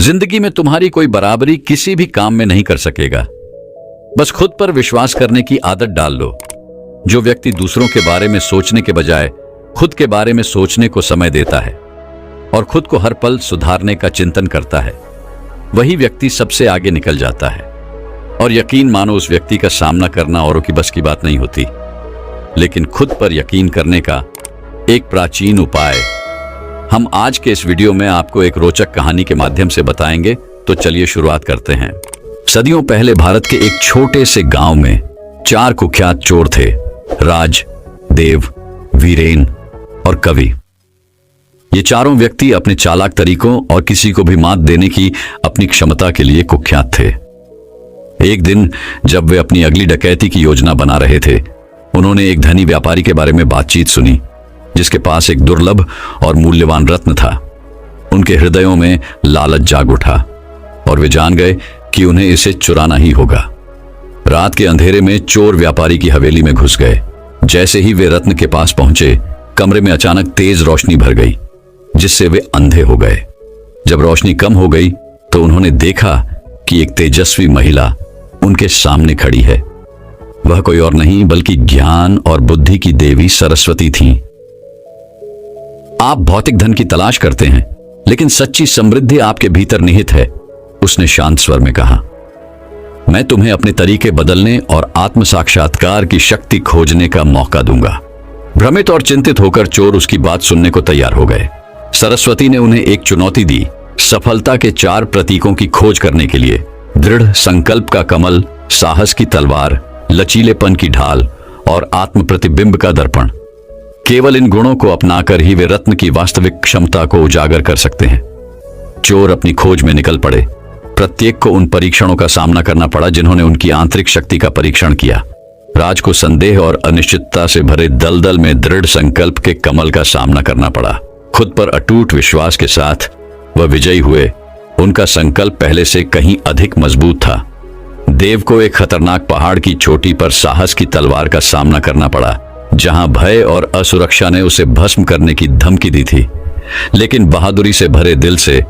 जिंदगी में तुम्हारी कोई बराबरी किसी भी काम में नहीं कर सकेगा। बस खुद पर विश्वास करने की आदत डाल लो। जो व्यक्ति दूसरों के बारे में सोचने के बजाय खुद के बारे में सोचने को समय देता है और खुद को हर पल सुधारने का चिंतन करता है, वही व्यक्ति सबसे आगे निकल जाता है। और यकीन मानो, उस व्यक्ति का सामना करना औरों की बस की बात नहीं होती, लेकिन खुद पर यकीन करने का एक प्राचीन उपाय हम आज के इस वीडियो में आपको एक रोचक कहानी के माध्यम से बताएंगे। तो चलिए शुरुआत करते हैं। सदियों पहले भारत के एक छोटे से गांव में 4 कुख्यात चोर थे, राज, देव, वीरेन और कवि। ये चारों व्यक्ति अपने चालाक तरीकों और किसी को भी मात देने की अपनी क्षमता के लिए कुख्यात थे। एक दिन जब वे अपनी अगली डकैती की योजना बना रहे थे, उन्होंने एक धनी व्यापारी के बारे में बातचीत सुनी, जिसके पास एक दुर्लभ और मूल्यवान रत्न था। उनके हृदयों में लालच जाग उठा और वे जान गए कि उन्हें इसे चुराना ही होगा। रात के अंधेरे में चोर व्यापारी की हवेली में घुस गए। जैसे ही वे रत्न के पास पहुंचे, कमरे में अचानक तेज रोशनी भर गई, जिससे वे अंधे हो गए। जब रोशनी कम हो गई तो उन्होंने देखा कि एक तेजस्वी महिला उनके सामने खड़ी है। वह कोई और नहीं बल्कि ज्ञान और बुद्धि की देवी सरस्वती थीं। आप भौतिक धन की तलाश करते हैं, लेकिन सच्ची समृद्धि आपके भीतर निहित है, उसने शांत स्वर में कहा। मैं तुम्हें अपने तरीके बदलने और आत्म साक्षात्कार की शक्ति खोजने का मौका दूंगा। भ्रमित और चिंतित होकर चोर उसकी बात सुनने को तैयार हो गए। सरस्वती ने उन्हें एक चुनौती दी, सफलता के 4 प्रतीकों की खोज करने के लिए। दृढ़ संकल्प का कमल, साहस की तलवार, लचीलेपन की ढाल और आत्म प्रतिबिंब का दर्पण। केवल इन गुणों को अपनाकर ही वे रत्न की वास्तविक क्षमता को उजागर कर सकते हैं। चोर अपनी खोज में निकल पड़े। प्रत्येक को उन परीक्षणों का सामना करना पड़ा जिन्होंने उनकी आंतरिक शक्ति का परीक्षण किया। राज को संदेह और अनिश्चितता से भरे दलदल में दृढ़ संकल्प के कमल का सामना करना पड़ा। खुद पर अटूट विश्वास के साथ वह विजयी हुए। उनका संकल्प पहले से कहीं अधिक मजबूत था। देव को एक खतरनाक पहाड़ की चोटी पर साहस की तलवार का सामना करना पड़ा, जहां भय और असुरक्षा ने उसे भस्म करने की धमकी दी थी, लेकिन बहादुरी से भरे दिल से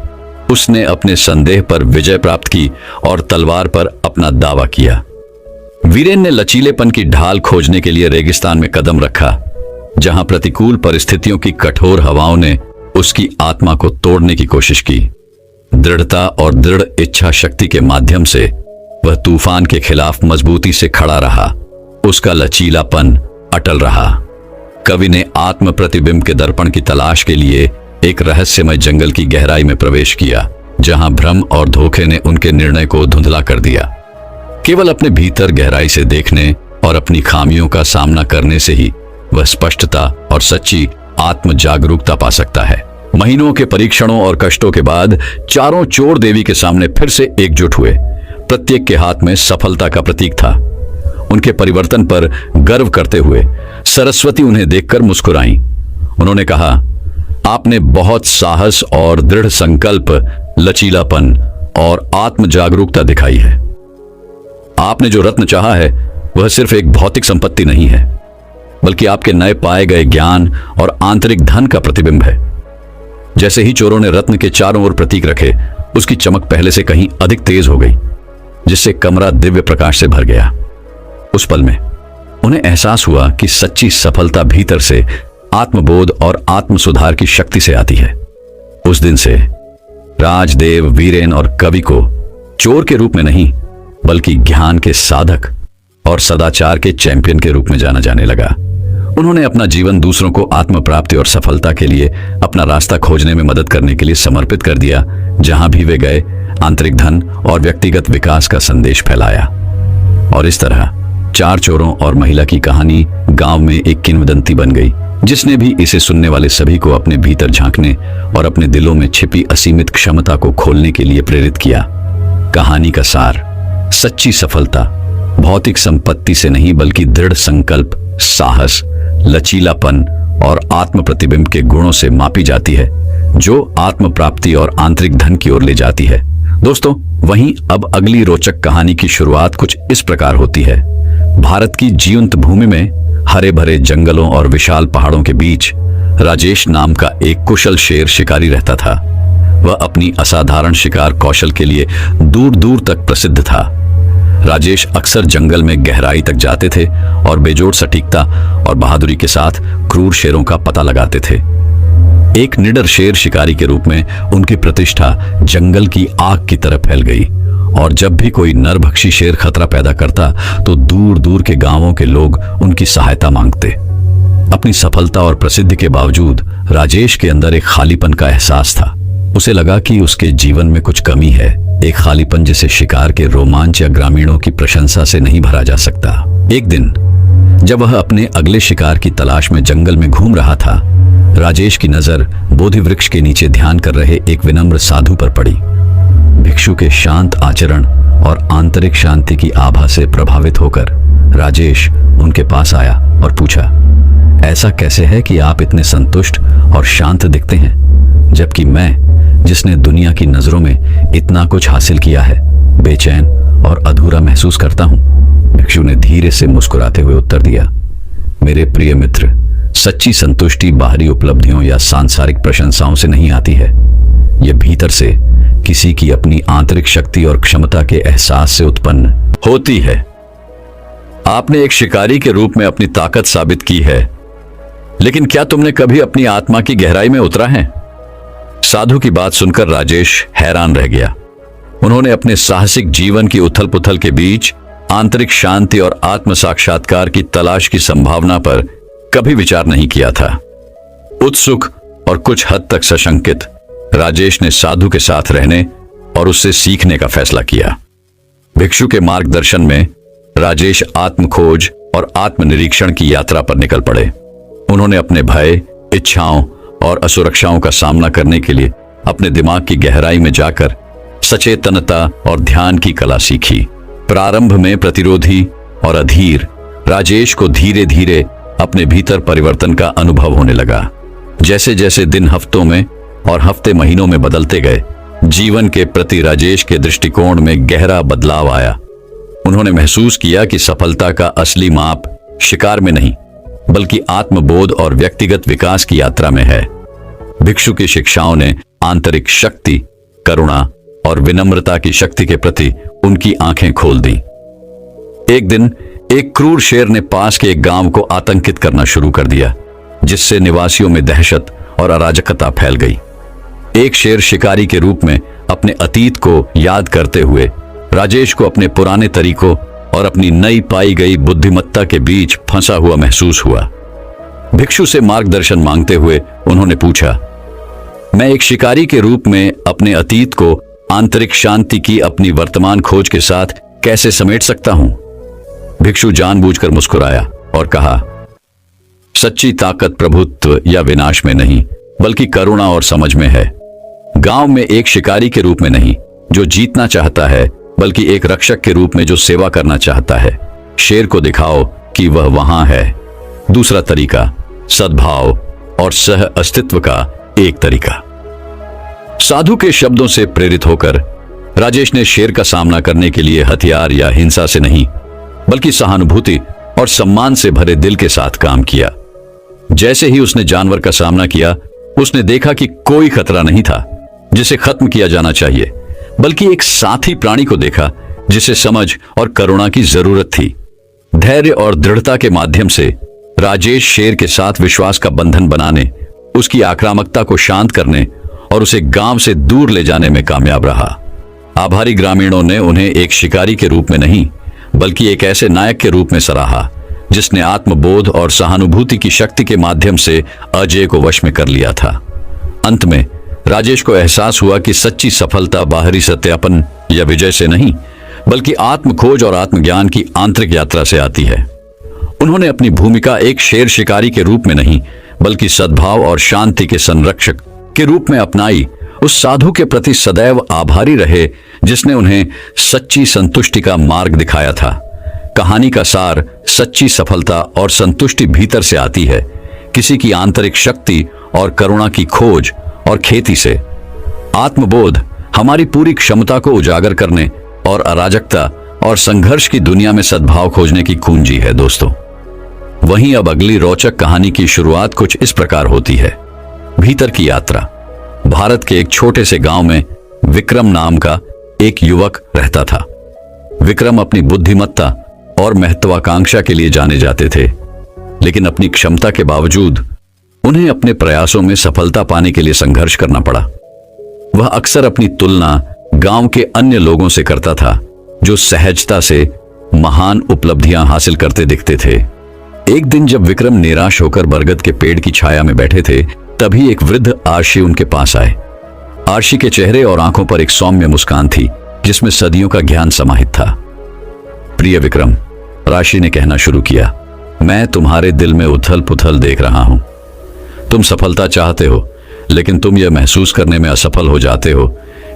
उसने अपने संदेह पर विजय प्राप्त की और तलवार पर अपना दावा किया। वीरेन ने लचीलेपन की ढाल खोजने के लिए रेगिस्तान में कदम रखा, जहां प्रतिकूल परिस्थितियों की कठोर हवाओं ने उसकी आत्मा को तोड़ने की कोशिश की। दृढ़ता और दृढ़ इच्छा शक्ति के माध्यम से वह तूफान के खिलाफ मजबूती से खड़ा रहा। उसका लचीलापन अटल रहा। कवि ने आत्म प्रतिबिंब के दर्पण की तलाश के लिए एक रहस्यमय जंगल की गहराई में प्रवेश किया, जहां भ्रम और धोखे ने उनके निर्णय को धुंधला कर दिया। केवल अपने भीतर गहराई से देखने और अपनी खामियों का सामना करने से ही वह स्पष्टता और सच्ची आत्म जागरूकता पा सकता है। महीनों के परीक्षणों और कष्टों के बाद चारों चोर देवी के सामने फिर से एकजुट हुए। प्रत्येक के हाथ में सफलता का प्रतीक था। उनके परिवर्तन पर गर्व करते हुए सरस्वती उन्हें देखकर मुस्कुराईं। उन्होंने कहा, आपने बहुत साहस और दृढ़ संकल्प, लचीलापन और आत्म जागरूकता दिखाई है। आपने जो रत्न चाहा है वह सिर्फ एक भौतिक संपत्ति नहीं है, बल्कि आपके नए पाए गए ज्ञान और आंतरिक धन का प्रतिबिंब है। जैसे ही चोरों ने रत्न के चारों ओर प्रतीक रखे, उसकी चमक पहले से कहीं अधिक तेज हो गई, जिससे कमरा दिव्य प्रकाश से भर गया। उस पल में उन्हें एहसास हुआ कि सच्ची सफलता भीतर से आत्मबोध और आत्म सुधार की शक्ति से आती है। उस दिन से राजदेव, वीरेन और कवि को चोर के रूप में नहीं, बल्कि ज्ञान के साधक और सदाचार के चैंपियन के रूप में जाना जाने लगा। उन्होंने अपना जीवन दूसरों को आत्म प्राप्ति और सफलता के लिए अपना रास्ता खोजने में मदद करने के लिए समर्पित कर दिया। जहां भी वे गए, आंतरिक धन और व्यक्तिगत विकास का संदेश फैलाया। और इस तरह 4 चोरों और महिला की कहानी गांव में एक किंवदंती बन गई, जिसने भी इसे सुनने वाले सभी को अपने भीतर झांकने और अपने दिलों में छिपी असीमित क्षमता को खोलने के लिए प्रेरित किया। कहानी का सार, सच्ची सफलता भौतिक संपत्ति से नहीं, बल्कि दृढ़ संकल्प, साहस, लचीलापन और आत्म प्रतिबिंब के गुणों से मापी जाती है, जो आत्म प्राप्ति और आंतरिक धन की ओर ले जाती है। दोस्तों, वहीं अब अगली रोचक कहानी की शुरुआत कुछ इस प्रकार होती है। भारत की जीवंत भूमि में हरे भरे जंगलों और विशाल पहाड़ों के बीच राजेश नाम का एक कुशल शेर शिकारी रहता था। वह अपनी असाधारण शिकार कौशल के लिए दूर दूर तक प्रसिद्ध था। राजेश अक्सर जंगल में गहराई तक जाते थे और बेजोड़ सटीकता और बहादुरी के साथ क्रूर शेरों का पता लगाते थे। एक निडर शेर शिकारी के रूप में उनकी प्रतिष्ठा जंगल की आग की तरह फैल गई और जब भी कोई नरभक्षी शेर खतरा पैदा करता तो दूर दूर के गांवों के लोग उनकी सहायता मांगते। अपनी सफलता और प्रसिद्धि के बावजूद राजेश के अंदर एक खालीपन का एहसास था। उसे लगा कि उसके जीवन में कुछ कमी है, एक खालीपन जिसे शिकार के रोमांच या ग्रामीणों की प्रशंसा से नहीं भरा जा सकता। एक दिन जब वह अपने अगले शिकार की तलाश में जंगल में घूम रहा था, राजेश की नजर बोधि वृक्ष के नीचे ध्यान कर रहे एक विनम्र साधु पर पड़ी। भिक्षु के शांत आचरण और आंतरिक शांति की आभा से प्रभावित होकर राजेश उनके पास आया और पूछा, ऐसा कैसे है कि आप इतने संतुष्ट और शांत दिखते हैं, जबकि मैं, जिसने दुनिया की नजरों में इतना कुछ हासिल किया है, बेचैन और अधूरा महसूस करता हूं। भिक्षु ने धीरे से मुस्कुराते हुए उत्तर दिया, मेरे प्रिय मित्र, सच्ची संतुष्टि बाहरी उपलब्धियों या सांसारिक प्रशंसाओं से नहीं आती है। यह भीतर से किसी की अपनी आंतरिक शक्ति और क्षमता के एहसास से उत्पन्न होती है। आपने एक शिकारी के रूप में अपनी ताकत साबित की है, लेकिन क्या तुमने कभी अपनी आत्मा की गहराई में उतरा है? साधु की बात सुनकर राजेश हैरान रह गया। उन्होंने अपने साहसिक जीवन की उथल पुथल के बीच आंतरिक शांति और आत्म साक्षात्कार की तलाश की संभावना पर कभी विचार नहीं किया था। उत्सुक और कुछ हद तक सशंकित, राजेश ने साधु के साथ रहने और उससे सीखने का फैसला किया। भिक्षु के मार्गदर्शन में राजेश आत्मखोज और आत्मनिरीक्षण की यात्रा पर निकल पड़े। उन्होंने अपने भय, इच्छाओं और असुरक्षाओं का सामना करने के लिए अपने दिमाग की गहराई में जाकर सचेतनता और ध्यान की कला सीखी। प्रारंभ में प्रतिरोधी और अधीर, राजेश को धीरे धीरे अपने भीतर परिवर्तन का अनुभव होने लगा। जैसे जैसे दिन हफ्तों में और हफ्ते महीनों में बदलते गए, जीवन के प्रति राजेश के दृष्टिकोण में गहरा बदलाव आया। उन्होंने महसूस किया कि सफलता का असली माप शिकार में नहीं, बल्कि आत्मबोध और व्यक्तिगत विकास की यात्रा में है। भिक्षु की शिक्षाओं ने आंतरिक शक्ति, करुणा और विनम्रता की शक्ति के प्रति उनकी आंखें खोल दी। एक दिन एक क्रूर शेर ने पास के एक गांव को आतंकित करना शुरू कर दिया, जिससे निवासियों में दहशत और अराजकता फैल गई। एक शेर शिकारी के रूप में अपने अतीत को याद करते हुए राजेश को अपने पुराने तरीकों और अपनी नई पाई गई बुद्धिमत्ता के बीच फंसा हुआ महसूस हुआ। भिक्षु से मार्गदर्शन मांगते हुए उन्होंने पूछा, मैं एक शिकारी के रूप में अपने अतीत को आंतरिक शांति की अपनी वर्तमान खोज के साथ कैसे समेट सकता हूं? भिक्षु जानबूझकर मुस्कुराया और कहा, सच्ची ताकत प्रभुत्व या विनाश में नहीं, बल्कि करुणा और समझ में है। गांव में एक शिकारी के रूप में नहीं जो जीतना चाहता है, बल्कि एक रक्षक के रूप में जो सेवा करना चाहता है। शेर को दिखाओ कि वह वहां है। दूसरा तरीका, सद्भाव और सह अस्तित्व का एक तरीका। साधु के शब्दों से प्रेरित होकर राजेश ने शेर का सामना करने के लिए हथियार या हिंसा से नहीं, बल्कि सहानुभूति और सम्मान से भरे दिल के साथ काम किया। जैसे ही उसने जानवर का सामना किया, उसने देखा कि कोई खतरा नहीं था जिसे खत्म किया जाना चाहिए, बल्कि एक साथी प्राणी को देखा जिसे समझ और करुणा की जरूरत थी। धैर्य और दृढ़ता के माध्यम से राजेश शेर के साथ विश्वास का बंधन बनाने, उसकी आक्रामकता को शांत करने और उसे गांव से दूर ले जाने में कामयाब रहा। आभारी ग्रामीणों ने उन्हें एक शिकारी के रूप में नहीं, बल्कि एक ऐसे नायक के रूप में सराहा जिसने आत्मबोध और सहानुभूति की शक्ति के माध्यम से अजय को वश में कर लिया था। अंत में राजेश को एहसास हुआ कि सच्ची सफलता बाहरी सत्यापन या विजय से नहीं, बल्कि आत्मखोज और आत्मज्ञान की आंतरिक यात्रा से आती है। उन्होंने अपनी भूमिका एक शेर शिकारी के रूप में नहीं, बल्कि सद्भाव और शांति के संरक्षक के रूप में अपनाई। उस साधु के प्रति सदैव आभारी रहे जिसने उन्हें सच्ची संतुष्टि का मार्ग दिखाया था। कहानी का सार, सच्ची सफलता और संतुष्टि भीतर से आती है, किसी की आंतरिक शक्ति और करुणा की खोज और खेती से। आत्मबोध हमारी पूरी क्षमता को उजागर करने और अराजकता और संघर्ष की दुनिया में सद्भाव खोजने की कुंजी है दोस्तों। वहीं अब अगली रोचक कहानी की शुरुआत कुछ इस प्रकार होती है। भीतर की यात्रा। भारत के एक छोटे से गांव में विक्रम नाम का एक युवक रहता था। विक्रम अपनी बुद्धिमत्ता और महत्वाकांक्षा के लिए जाने जाते थे, लेकिन अपनी क्षमता के बावजूद उन्हें अपने प्रयासों में सफलता पाने के लिए संघर्ष करना पड़ा। वह अक्सर अपनी तुलना गांव के अन्य लोगों से करता था, जो सहजता से महान उपलब्धियां हासिल करते दिखते थे। एक दिन जब विक्रम निराश होकर बरगद के पेड़ की छाया में बैठे थे, तभी एक वृद्ध आर्षी उनके पास आए। आर्षी के चेहरे और आंखों पर एक सौम्य मुस्कान थी, जिसमें सदियों का ज्ञान समाहित था। प्रिय विक्रम, आर्षी ने कहना शुरू किया, मैं तुम्हारे दिल में उथल पुथल देख रहा हूं। तुम सफलता चाहते हो, लेकिन तुम यह महसूस करने में असफल हो जाते हो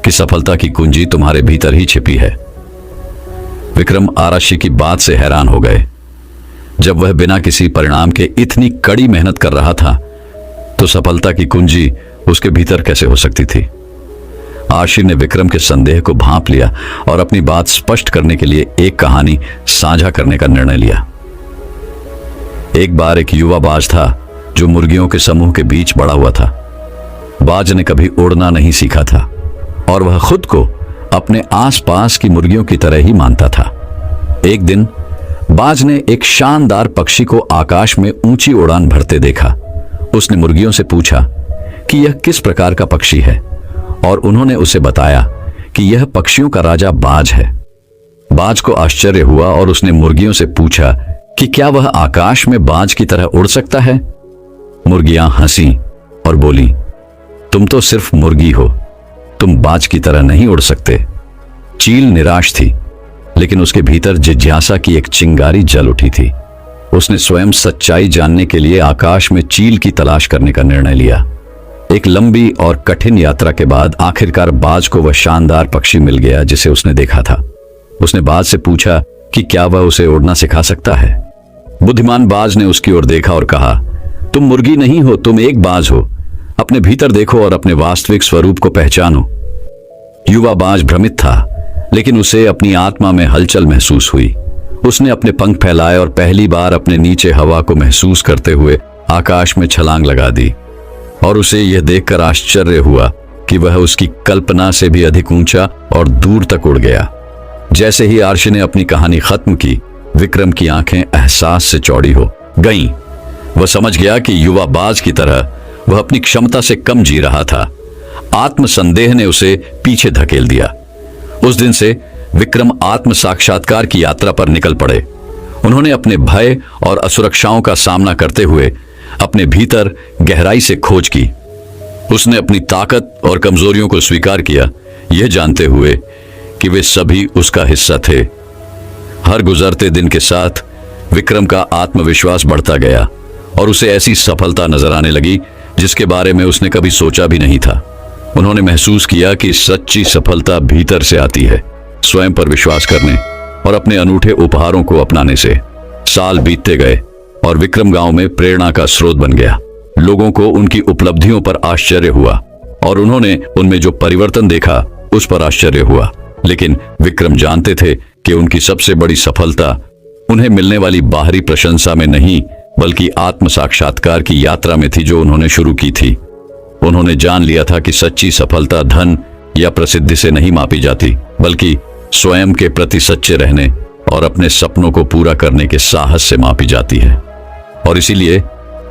कि सफलता की कुंजी तुम्हारे भीतर ही छिपी है। विक्रम आर्षी की बात से हैरान हो गए। जब वह बिना किसी परिणाम के इतनी कड़ी मेहनत कर रहा था, तो सफलता की कुंजी उसके भीतर कैसे हो सकती थी? आर्षी ने विक्रम के संदेह को भांप लिया और अपनी बात स्पष्ट करने के लिए एक कहानी साझा करने का निर्णय लिया। एक बार एक युवा बाज था जो मुर्गियों के समूह के बीच बड़ा हुआ था। बाज ने कभी उड़ना नहीं सीखा था और वह खुद को अपने आसपास की मुर्गियों की तरह ही मानता था। एक दिन बाज ने एक शानदार पक्षी को आकाश में ऊंची उड़ान भरते देखा। उसने मुर्गियों से पूछा कि यह किस प्रकार का पक्षी है, और उन्होंने उसे बताया कि यह पक्षियों का राजा बाज है। बाज को आश्चर्य हुआ और उसने मुर्गियों से पूछा कि क्या वह आकाश में बाज की तरह उड़ सकता है? मुर्गियां हंसी और बोली, तुम तो सिर्फ मुर्गी हो, तुम बाज की तरह नहीं उड़ सकते। चील निराश थी, लेकिन उसके भीतर जिज्ञासा की एक चिंगारी जल उठी थी। उसने स्वयं सच्चाई जानने के लिए आकाश में चील की तलाश करने का निर्णय लिया। एक लंबी और कठिन यात्रा के बाद आखिरकार बाज को वह शानदार पक्षी मिल गया जिसे उसने देखा था। उसने बाज से पूछा कि क्या वह उसे उड़ना सिखा सकता है। बुद्धिमान बाज ने उसकी ओर देखा और कहा, तुम मुर्गी नहीं हो, तुम एक बाज हो। अपने भीतर देखो और अपने वास्तविक स्वरूप को पहचानो। युवा बाज भ्रमित था, लेकिन उसे अपनी आत्मा में हलचल महसूस हुई। उसने अपने पंख फैलाए और पहली बार अपने नीचे हवा को महसूस करते हुए आकाश में छलांग लगा दी, और उसे यह देखकर आश्चर्य हुआ कि वह उसकी कल्पना से भी अधिक ऊंचा और दूर तक उड़ गया। जैसे ही आर्षी ने अपनी कहानी खत्म की, विक्रम की आंखें एहसास से चौड़ी हो गईं। वह समझ गया कि युवा बाज की तरह वह अपनी क्षमता से कम जी रहा था। आत्मसंदेह ने उसे पीछे धकेल दिया। उस दिन से विक्रम आत्म साक्षात्कार की यात्रा पर निकल पड़े। उन्होंने अपने भय और असुरक्षाओं का सामना करते हुए अपने भीतर गहराई से खोज की। उसने अपनी ताकत और कमजोरियों को स्वीकार किया, यह जानते हुए कि वे सभी उसका हिस्सा थे। हर गुजरते दिन के साथ विक्रम का आत्मविश्वास बढ़ता गया और उसे ऐसी सफलता नजर आने लगी जिसके बारे में उसने कभी सोचा भी नहीं था। उन्होंने महसूस किया कि सच्ची सफलता भीतर से आती है, स्वयं पर विश्वास करने और अपने अनूठे उपहारों को अपनाने से। साल बीतते गए और विक्रम गांव में प्रेरणा का स्रोत बन गया। लोगों को उनकी उपलब्धियों पर आश्चर्य हुआ और उन्होंने उनमें जो परिवर्तन देखा उस पर आश्चर्य हुआ। लेकिन विक्रम जानते थे कि उनकी सबसे बड़ी सफलता उन्हें मिलने वाली बाहरी प्रशंसा में नहीं, बल्कि आत्म साक्षात्कार की यात्रा में थी जो उन्होंने शुरू की थी। उन्होंने जान लिया था कि सच्ची सफलता धन या प्रसिद्धि से नहीं मापी जाती, बल्कि स्वयं के प्रति सच्चे रहने और अपने सपनों को पूरा करने के साहस से मापी जाती है। और इसीलिए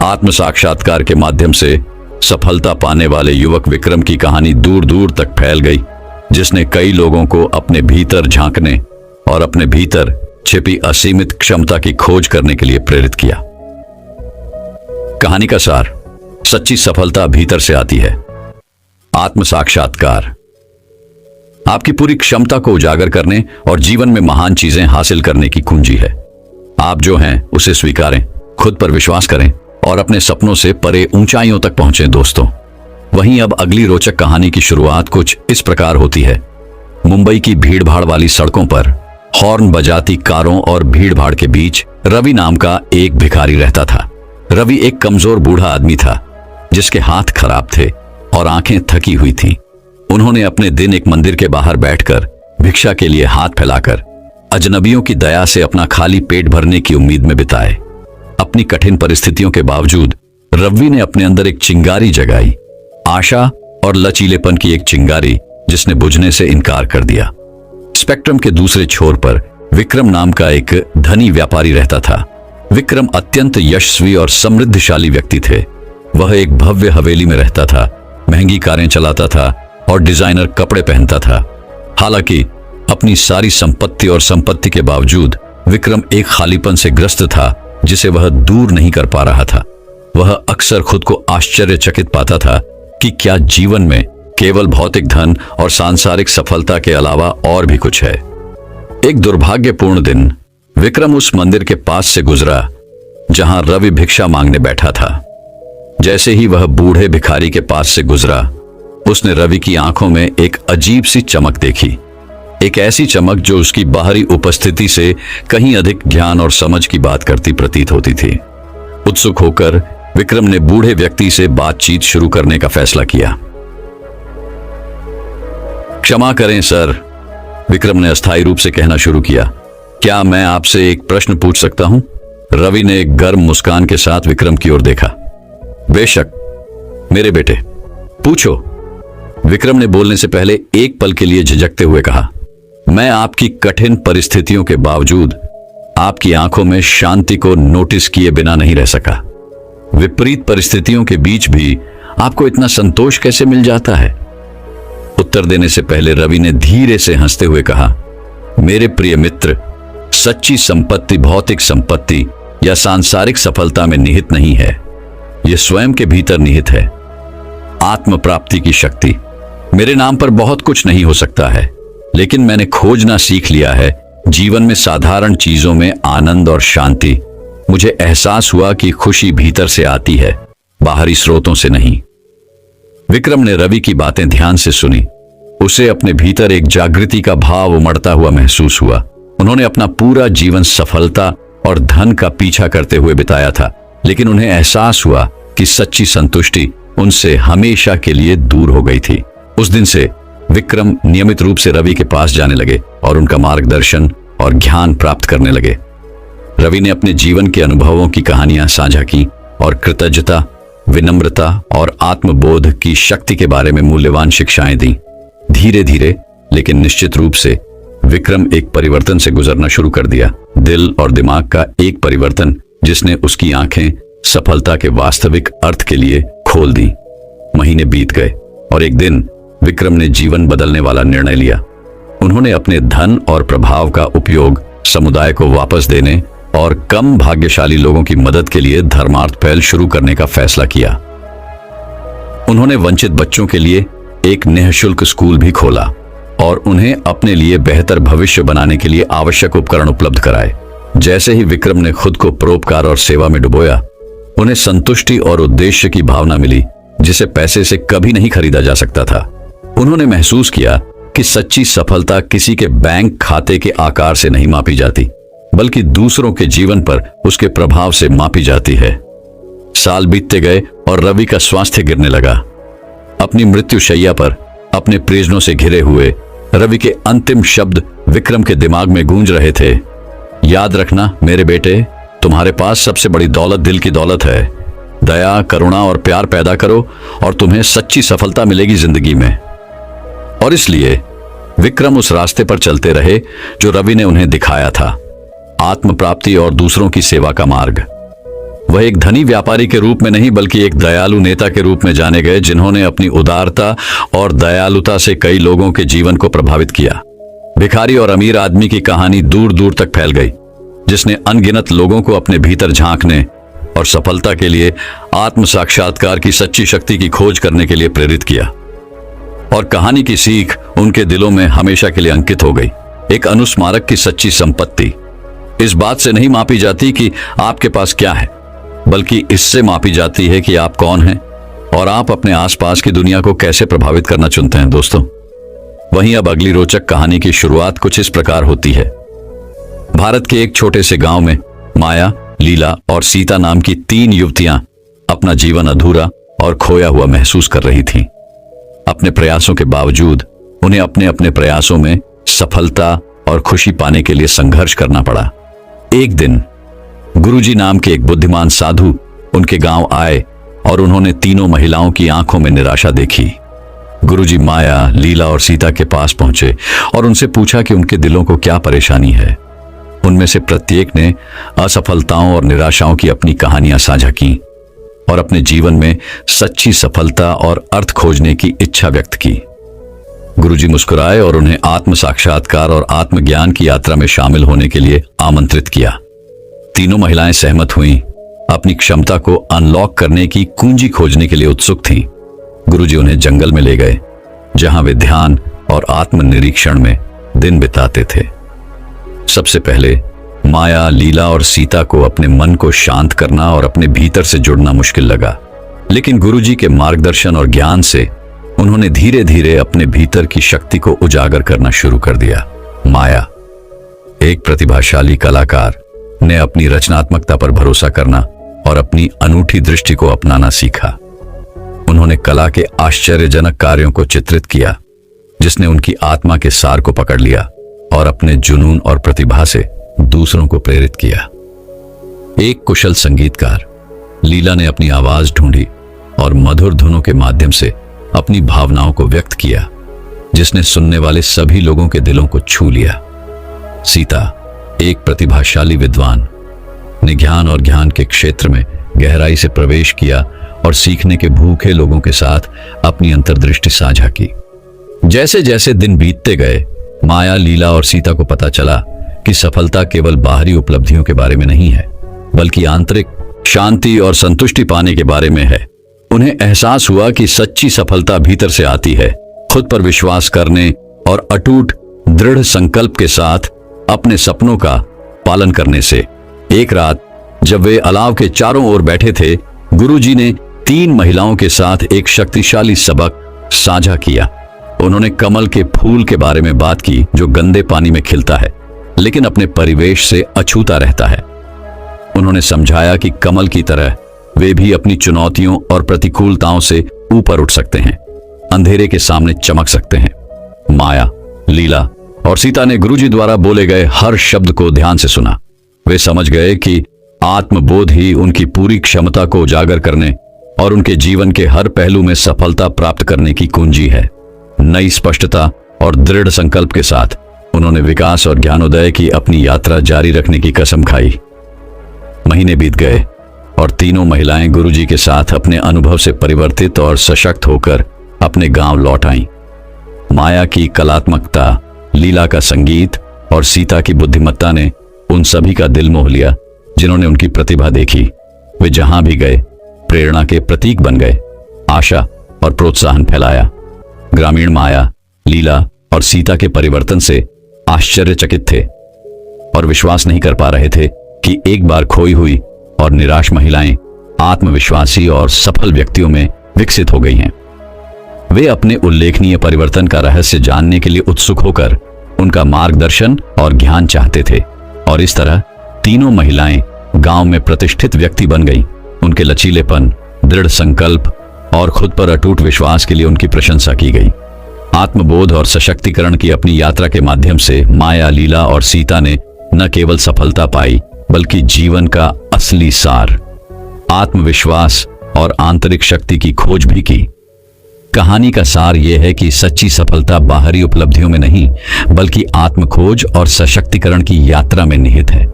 आत्म साक्षात्कार के माध्यम से सफलता पाने वाले युवक विक्रम की कहानी दूर दूर तक फैल गई, जिसने कई लोगों को अपने भीतर झांकने और अपने भीतर छिपी असीमित क्षमता की खोज करने के लिए प्रेरित किया। कहानी का सार, सच्ची सफलता भीतर से आती है। आत्म साक्षात्कार आपकी पूरी क्षमता को उजागर करने और जीवन में महान चीजें हासिल करने की कुंजी है। आप जो हैं उसे स्वीकारें, खुद पर विश्वास करें और अपने सपनों से परे ऊंचाइयों तक पहुंचें दोस्तों। वहीं अब अगली रोचक कहानी की शुरुआत कुछ इस प्रकार होती है। मुंबई की भीड़भाड़ वाली सड़कों पर हॉर्न बजाती कारों और भीड़भाड़ के बीच रवि नाम का एक भिखारी रहता था। रवि एक कमजोर बूढ़ा आदमी था जिसके हाथ खराब थे और आंखें थकी हुई थीं। उन्होंने अपने दिन एक मंदिर के बाहर बैठकर भिक्षा के लिए हाथ फैलाकर अजनबियों की दया से अपना खाली पेट भरने की उम्मीद में बिताए। अपनी कठिन परिस्थितियों के बावजूद रवि ने अपने अंदर एक चिंगारी जगाई, आशा और लचीलेपन की एक चिंगारी जिसने बुझने से इनकार कर दिया। स्पेक्ट्रम के दूसरे छोर पर विक्रम नाम का एक धनी व्यापारी रहता था। विक्रम अत्यंत यशस्वी और समृद्धशाली व्यक्ति थे। वह एक भव्य हवेली में रहता था, महंगी कारें चलाता था और डिजाइनर कपड़े पहनता था। हालांकि अपनी सारी संपत्ति और संपत्ति के बावजूद विक्रम एक खालीपन से ग्रस्त था जिसे वह दूर नहीं कर पा रहा था। वह अक्सर खुद को आश्चर्यचकित पाता था कि क्या जीवन में केवल भौतिक धन और सांसारिक सफलता के अलावा और भी कुछ है। एक दुर्भाग्यपूर्ण दिन विक्रम उस मंदिर के पास से गुजरा जहां रवि भिक्षा मांगने बैठा था। जैसे ही वह बूढ़े भिखारी के पास से गुजरा, उसने रवि की आंखों में एक अजीब सी चमक देखी। एक ऐसी चमक जो उसकी बाहरी उपस्थिति से कहीं अधिक ज्ञान और समझ की बात करती प्रतीत होती थी। उत्सुक होकर विक्रम ने बूढ़े व्यक्ति से बातचीत शुरू करने का फैसला किया। क्षमा करें सर, विक्रम ने अस्थायी रूप से कहना शुरू किया। क्या मैं आपसे एक प्रश्न पूछ सकता हूं? रवि ने एक गर्म मुस्कान के साथ विक्रम की ओर देखा। बेशक मेरे बेटे, पूछो, विक्रम ने बोलने से पहले एक पल के लिए झिझकते हुए कहा। मैं आपकी कठिन परिस्थितियों के बावजूद आपकी आंखों में शांति को नोटिस किए बिना नहीं रह सका। विपरीत परिस्थितियों के बीच भी आपको इतना संतोष कैसे मिल जाता है? उत्तर देने से पहले रवि ने धीरे से हंसते हुए कहा, मेरे प्रिय मित्र, सच्ची संपत्ति भौतिक संपत्ति या सांसारिक सफलता में निहित नहीं है। यह स्वयं के भीतर निहित है। आत्म प्राप्ति की शक्ति। मेरे नाम पर बहुत कुछ नहीं हो सकता है, लेकिन मैंने खोजना सीख लिया है जीवन में साधारण चीजों में आनंद और शांति। मुझे एहसास हुआ कि खुशी भीतर से आती है, बाहरी स्रोतों से नहीं। विक्रम ने रवि की बातें ध्यान से सुनी। उसे अपने भीतर एक जागृति का भाव उमड़ता हुआ महसूस हुआ। उन्होंने अपना पूरा जीवन सफलता और धन का पीछा करते हुए बिताया था, लेकिन उन्हें एहसास हुआ कि सच्ची संतुष्टि उनसे हमेशा के लिए दूर हो गई थी। उस दिन से विक्रम नियमित रूप से रवि के पास जाने लगे और उनका मार्गदर्शन और ज्ञान प्राप्त करने लगे। रवि ने अपने जीवन के अनुभवों की कहानियां साझा की और कृतज्ञता, विनम्रता और आत्मबोध की शक्ति के बारे में मूल्यवान शिक्षाएं दी। धीरे धीरे लेकिन निश्चित रूप से विक्रम एक परिवर्तन से गुजरना शुरू कर दिया। दिल और दिमाग का एक परिवर्तन जिसने उसकी आंखें सफलता के वास्तविक अर्थ के लिए खोल दी। महीने बीत गए और एक दिन विक्रम ने जीवन बदलने वाला निर्णय लिया। उन्होंने अपने धन और प्रभाव का उपयोग समुदाय को वापस देने और कम भाग्यशाली लोगों की मदद के लिए धर्मार्थ पहल शुरू करने का फैसला किया। उन्होंने वंचित बच्चों के लिए एक निःशुल्क स्कूल भी खोला और उन्हें अपने लिए बेहतर भविष्य बनाने के लिए आवश्यक उपकरण उपलब्ध कराए। जैसे ही विक्रम ने खुद को परोपकार और सेवा में डुबोया, उन्हें संतुष्टि और उद्देश्य की भावना मिली जिसे पैसे से कभी नहीं खरीदा जा सकता था। उन्होंने महसूस किया कि सच्ची सफलता किसी के बैंक खाते के आकार से नहीं मापी जाती, बल्कि दूसरों के जीवन पर उसके प्रभाव से मापी जाती है। साल बीतते गए और रवि का स्वास्थ्य गिरने लगा। अपनी मृत्युशैया पर अपने प्रियजनों से घिरे हुए रवि के अंतिम शब्द विक्रम के दिमाग में गूंज रहे थे। याद रखना मेरे बेटे, तुम्हारे पास सबसे बड़ी दौलत दिल की दौलत है। दया, करुणा और प्यार पैदा करो और तुम्हें सच्ची सफलता मिलेगी जिंदगी में। और इसलिए विक्रम उस रास्ते पर चलते रहे जो रवि ने उन्हें दिखाया था, आत्म प्राप्ति और दूसरों की सेवा का मार्ग। वह एक धनी व्यापारी के रूप में नहीं बल्कि एक दयालु नेता के रूप में जाने गए, जिन्होंने अपनी उदारता और दयालुता से कई लोगों के जीवन को प्रभावित किया। भिखारी और अमीर आदमी की कहानी दूर दूर तक फैल गई, जिसने अनगिनत लोगों को अपने भीतर झांकने और सफलता के लिए आत्म साक्षात्कार की सच्ची शक्ति की खोज करने के लिए प्रेरित किया। और कहानी की सीख उनके दिलों में हमेशा के लिए अंकित हो गई। एक अनुस्मारक की सच्ची संपत्ति इस बात से नहीं मापी जाती कि आपके पास क्या है, बल्कि इससे मापी जाती है कि आप कौन हैं और आप अपने आसपास की दुनिया को कैसे प्रभावित करना चुनते हैं। दोस्तों, वहीं अब अगली रोचक कहानी की शुरुआत कुछ इस प्रकार होती है। भारत के एक छोटे से गांव में माया, लीला और सीता नाम की 3 युवतियां अपना जीवन अधूरा और खोया हुआ महसूस कर रही थीं। अपने प्रयासों के बावजूद उन्हें अपने अपने प्रयासों में सफलता और खुशी पाने के लिए संघर्ष करना पड़ा। एक दिन गुरुजी नाम के एक बुद्धिमान साधु उनके गांव आए और उन्होंने तीनों महिलाओं की आंखों में निराशा देखी। गुरुजी माया, लीला और सीता के पास पहुंचे और उनसे पूछा कि उनके दिलों को क्या परेशानी है। उनमें से प्रत्येक ने असफलताओं और निराशाओं की अपनी कहानियां साझा की और अपने जीवन में सच्ची सफलता और अर्थ खोजने की इच्छा व्यक्त की। गुरुजी मुस्कुराए और उन्हें आत्म साक्षात्कार और आत्मज्ञान की यात्रा में शामिल होने के लिए आमंत्रित किया। तीनों महिलाएं सहमत हुईं, अपनी क्षमता को अनलॉक करने की कुंजी खोजने के लिए उत्सुक थीं। गुरुजी उन्हें जंगल में ले गए, जहां वे ध्यान और आत्मनिरीक्षण में दिन बिताते थे। सबसे पहले माया, लीला और सीता को अपने मन को शांत करना और अपने भीतर से जुड़ना मुश्किल लगा, लेकिन गुरुजी के मार्गदर्शन और ज्ञान से उन्होंने धीरे धीरे अपने भीतर की शक्ति को उजागर करना शुरू कर दिया। माया, एक प्रतिभाशाली कलाकार, ने अपनी रचनात्मकता पर भरोसा करना और अपनी अनूठी दृष्टि को अपनाना सीखा। उन्होंने कला के आश्चर्यजनक कार्यों को चित्रित किया, जिसने उनकी आत्मा के सार को पकड़ लिया और अपने जुनून और प्रतिभा से दूसरों को प्रेरित किया। एक कुशल संगीतकार, लीला ने अपनी आवाज ढूंढी और मधुर धुनों के माध्यम से अपनी भावनाओं को व्यक्त किया, जिसने सुनने वाले सभी लोगों के दिलों को छू लिया। सीता, एक प्रतिभाशाली विद्वान, ने ज्ञान और ज्ञान के क्षेत्र में गहराई से प्रवेश किया और सीखने के भूखे लोगों के साथ अपनी अंतर्दृष्टि साझा की। जैसे जैसे दिन बीतते गए, माया, लीला और सीता को पता चला कि सफलता केवल बाहरी उपलब्धियों के बारे में नहीं है, बल्कि आंतरिक शांति और संतुष्टि पाने के बारे में है। उन्हें एहसास हुआ कि सच्ची सफलता भीतर से आती है, खुद पर विश्वास करने और अटूट दृढ़ संकल्प के साथ अपने सपनों का पालन करने से। एक रात जब वे अलाव के चारों ओर बैठे थे, गुरुजी ने 3 महिलाओं के साथ एक शक्तिशाली सबक साझा किया। उन्होंने कमल के फूल के बारे में बात की, जो गंदे पानी में खिलता है लेकिन अपने परिवेश से अछूता रहता है। उन्होंने समझाया कि कमल की तरह वे भी अपनी चुनौतियों और प्रतिकूलताओं से ऊपर उठ सकते हैं, अंधेरे के सामने चमक सकते हैं। माया, लीला और सीता ने गुरुजी द्वारा बोले गए हर शब्द को ध्यान से सुना। वे समझ गए कि आत्मबोध ही उनकी पूरी क्षमता को उजागर करने और उनके जीवन के हर पहलू में सफलता प्राप्त करने की कुंजी है। नई स्पष्टता और दृढ़ संकल्प के साथ उन्होंने विकास और ज्ञानोदय की अपनी यात्रा जारी रखने की कसम खाई। महीने बीत गए और तीनों महिलाएं गुरुजी के साथ अपने अनुभव से परिवर्तित और सशक्त होकर अपने गांव लौट आईं। माया की कलात्मकता, लीला का संगीत और सीता की बुद्धिमत्ता ने उन सभी का दिल मोह लिया, जिन्होंने उनकी प्रतिभा देखी। वे जहां भी गए प्रेरणा के प्रतीक बन गए, आशा और प्रोत्साहन फैलाया। ग्रामीण माया, लीला और सीता के परिवर्तन से आश्चर्यचकित थे और विश्वास नहीं कर पा रहे थे कि एक बार खोई हुई और निराश महिलाएं आत्मविश्वासी और सफल व्यक्तियों में विकसित हो गई हैं। वे अपने उल्लेखनीय परिवर्तन का रहस्य जानने के लिए उत्सुक होकर उनका मार्गदर्शन और ज्ञान चाहते थे, और इस तरह तीनों महिलाएं गांव में प्रतिष्ठित व्यक्ति बन गईं। उनके लचीलेपन, दृढ़ संकल्प और खुद पर अटूट विश्वास के लिए उनकी प्रशंसा की गई। आत्मबोध और सशक्तिकरण की अपनी यात्रा के माध्यम से माया, लीला और सीता ने न केवल सफलता पाई, बल्कि जीवन का असली सार, आत्मविश्वास और आंतरिक शक्ति की खोज भी की। कहानी का सार यह है कि सच्ची सफलता बाहरी उपलब्धियों में नहीं, बल्कि आत्मखोज और सशक्तिकरण की यात्रा में निहित है।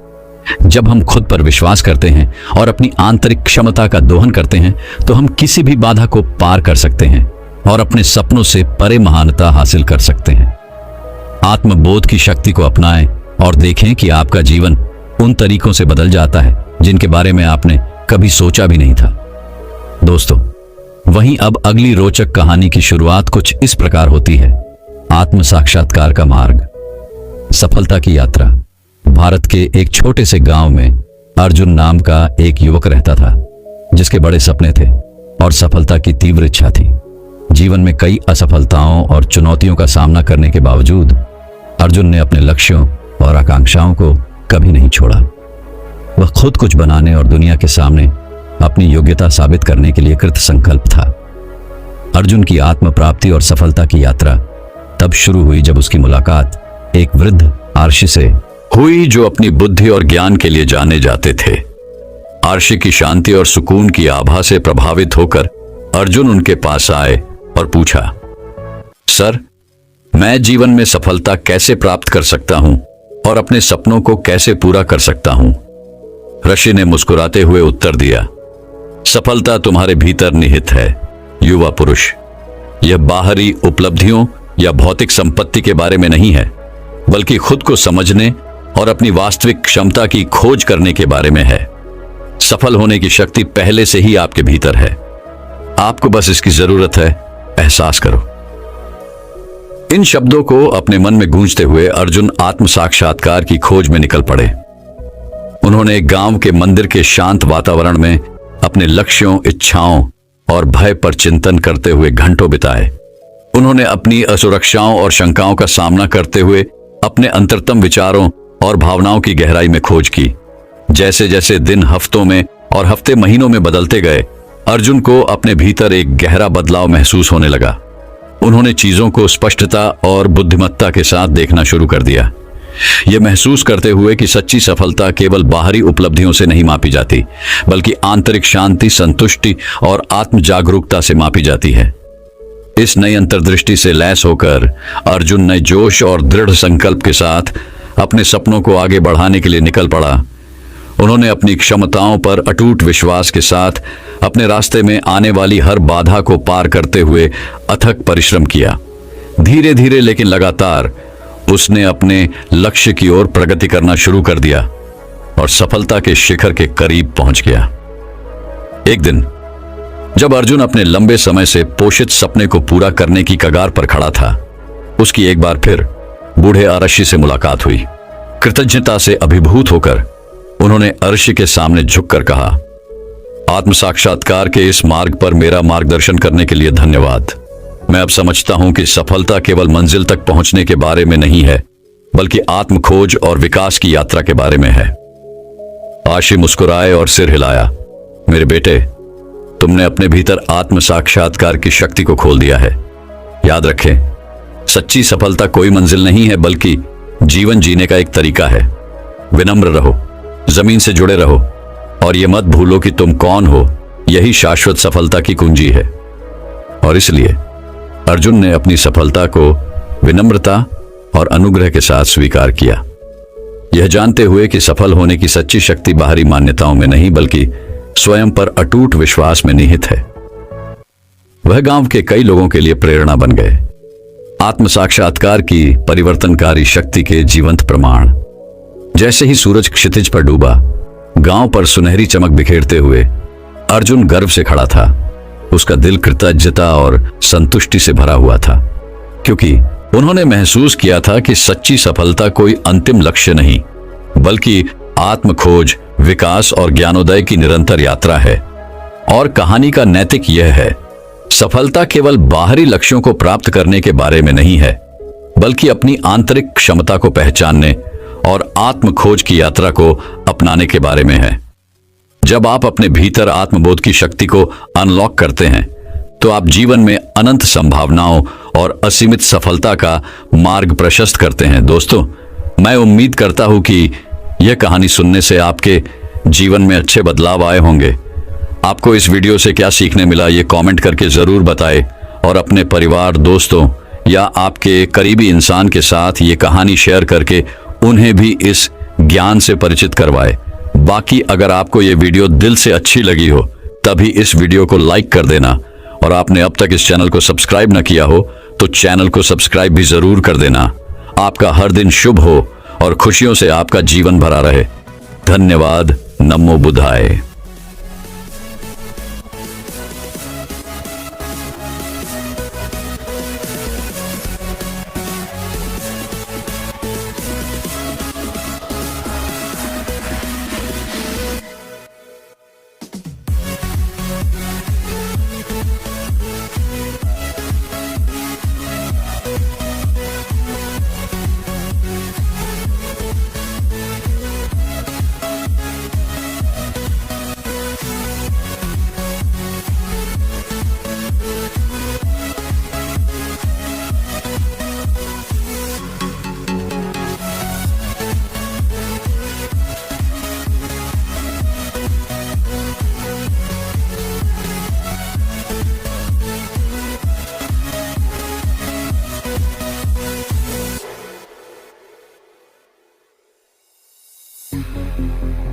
जब हम खुद पर विश्वास करते हैं और अपनी आंतरिक क्षमता का दोहन करते हैं, तो हम किसी भी बाधा को पार कर सकते हैं और अपने सपनों से परे महानता हासिल कर सकते हैं। आत्मबोध की शक्ति को अपनाएं और देखें कि आपका जीवन उन तरीकों से बदल जाता है जिनके बारे में आपने कभी सोचा भी नहीं था। दोस्तों, वहीं अब अगली रोचक कहानी की शुरुआत कुछ इस प्रकार होती है। आत्म साक्षात्कार का मार्ग, सफलता की यात्रा। भारत के एक छोटे से गांव में अर्जुन नाम का एक युवक रहता था, जिसके बड़े सपने थे और सफलता की तीव्र इच्छा थी। जीवन में कई असफलताओं और चुनौतियों का सामना करने के बावजूद अर्जुन ने अपने लक्ष्यों और आकांक्षाओं को कभी नहीं छोड़ा। वह खुद कुछ बनाने और दुनिया के सामने अपनी योग्यता साबित करने के लिए कृत संकल्प था। अर्जुन की आत्म प्राप्ति और सफलता की यात्रा तब शुरू हुई जब उसकी मुलाकात एक वृद्ध आर्षि से हुई, जो अपनी बुद्धि और ज्ञान के लिए जाने जाते थे। आर्षि की शांति और सुकून की आभा से प्रभावित होकर अर्जुन उनके पास आए और पूछा, सर, मैं जीवन में सफलता कैसे प्राप्त कर सकता हूं और अपने सपनों को कैसे पूरा कर सकता हूं? ऋषि ने मुस्कुराते हुए उत्तर दिया, सफलता तुम्हारे भीतर निहित है, युवा पुरुष। यह बाहरी उपलब्धियों या भौतिक संपत्ति के बारे में नहीं है, बल्कि खुद को समझने और अपनी वास्तविक क्षमता की खोज करने के बारे में है। सफल होने की शक्ति पहले से ही आपके भीतर है, आपको बस इसकी जरूरत है। एहसास करो। इन शब्दों को अपने मन में गूंजते हुए अर्जुन आत्म साक्षात्कार की खोज में निकल पड़े। उन्होंने एक गांव के मंदिर के शांत वातावरण में अपने लक्ष्यों, इच्छाओं और भय पर चिंतन करते हुए घंटों बिताए। उन्होंने अपनी असुरक्षाओं और शंकाओं का सामना करते हुए अपने अंतरतम विचारों और भावनाओं की गहराई में खोज की। जैसे जैसे दिन हफ्तों में और हफ्ते महीनों में बदलते गए, अर्जुन को अपने भीतर एक गहरा बदलाव महसूस होने लगा। उन्होंने चीजों को स्पष्टता और बुद्धिमत्ता के साथ देखना शुरू कर दिया, यह महसूस करते हुए कि सच्ची सफलता केवल बाहरी उपलब्धियों से नहीं मापी जाती, बल्कि आंतरिक शांति, संतुष्टि और आत्म जागरूकता से मापी जाती है। इस नई अंतर्दृष्टि से लैस होकर अर्जुन नए जोश और दृढ़ संकल्प के साथ अपने सपनों को आगे बढ़ाने के लिए निकल पड़ा। उन्होंने अपनी क्षमताओं पर अटूट विश्वास के साथ अपने रास्ते में आने वाली हर बाधा को पार करते हुए अथक परिश्रम किया। धीरे धीरे लेकिन लगातार उसने अपने लक्ष्य की ओर प्रगति करना शुरू कर दिया और सफलता के शिखर के करीब पहुंच गया। एक दिन जब अर्जुन अपने लंबे समय से पोषित सपने को पूरा करने की कगार पर खड़ा था, उसकी एक बार फिर बूढ़े अरशी से मुलाकात हुई। कृतज्ञता से अभिभूत होकर उन्होंने अर्शी के सामने झुककर कहा, आत्म साक्षात्कार के इस मार्ग पर मेरा मार्गदर्शन करने के लिए धन्यवाद। मैं अब समझता हूं कि सफलता केवल मंजिल तक पहुंचने के बारे में नहीं है, बल्कि आत्म खोज और विकास की यात्रा के बारे में है। आशी मुस्कुराए और सिर हिलाया। मेरे बेटे, तुमने अपने भीतर आत्म साक्षात्कार की शक्ति को खोल दिया है। याद रखें, सच्ची सफलता कोई मंजिल नहीं है, बल्कि जीवन जीने का एक तरीका है। विनम्र रहो, जमीन से जुड़े रहो और यह मत भूलो कि तुम कौन हो। यही शाश्वत सफलता की कुंजी है। और इसलिए अर्जुन ने अपनी सफलता को विनम्रता और अनुग्रह के साथ स्वीकार किया, यह जानते हुए कि सफल होने की सच्ची शक्ति बाहरी मान्यताओं में नहीं, बल्कि स्वयं पर अटूट विश्वास में निहित है। वह गांव के कई लोगों के लिए प्रेरणा बन गए, आत्म साक्षात्कार की परिवर्तनकारी शक्ति के जीवंत प्रमाण। जैसे ही सूरज क्षितिज पर डूबा, गांव पर सुनहरी चमक बिखेरते हुए अर्जुन गर्व से खड़ा था। उसका दिल कृतज्ञता और संतुष्टि से भरा हुआ था, क्योंकि उन्होंने महसूस किया था कि सच्ची सफलता कोई अंतिम लक्ष्य नहीं, बल्कि आत्म खोज, विकास और ज्ञानोदय की निरंतर यात्रा है। और कहानी का नैतिक यह है, सफलता केवल बाहरी लक्ष्यों को प्राप्त करने के बारे में नहीं है, बल्कि अपनी आंतरिक क्षमता को पहचानने और आत्म खोज की यात्रा को अपनाने के बारे में है। जब आप अपने भीतर आत्मबोध की शक्ति को अनलॉक करते हैं, तो आप जीवन में अनंत संभावनाओं और असीमित सफलता का मार्ग प्रशस्त करते हैं। दोस्तों, मैं उम्मीद करता हूं कि यह कहानी सुनने से आपके जीवन में अच्छे बदलाव आए होंगे। आपको इस वीडियो से क्या सीखने मिला, ये कमेंट करके जरूर बताएं और अपने परिवार, दोस्तों या आपके करीबी इंसान के साथ ये कहानी शेयर करके उन्हें भी इस ज्ञान से परिचित करवाएं। बाकी अगर आपको ये वीडियो दिल से अच्छी लगी हो, तभी इस वीडियो को लाइक कर देना, और आपने अब तक इस चैनल को सब्सक्राइब न किया हो तो चैनल को सब्सक्राइब भी जरूर कर देना। आपका हर दिन शुभ हो और खुशियों से आपका जीवन भरा रहे। धन्यवाद। नमो बुद्धाय। हैं।